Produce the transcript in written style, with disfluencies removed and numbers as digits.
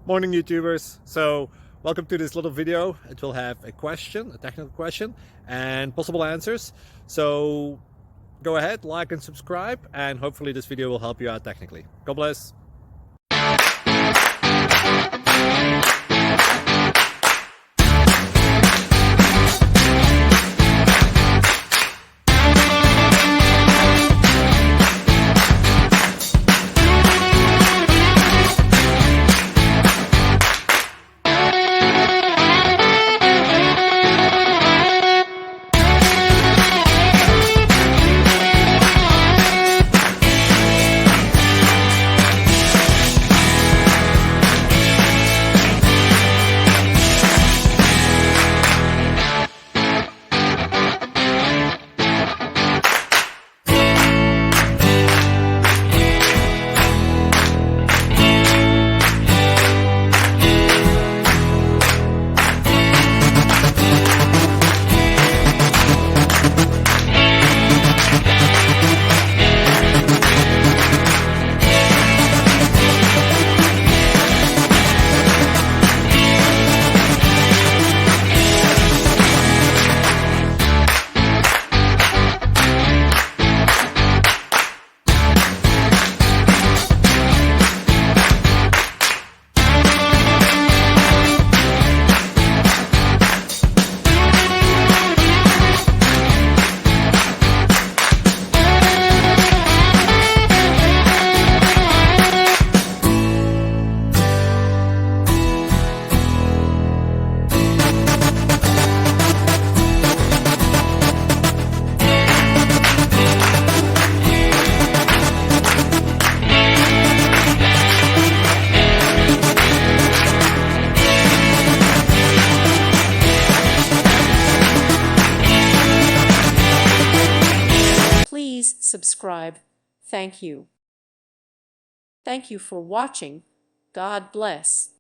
Morning YouTubers. So welcome to this little video. It will have a question, a technical question, and possible answers. So go ahead, like and subscribe, and hopefully this video will help you out technically. God bless. Please subscribe. Thank you. Thank you for watching. God bless.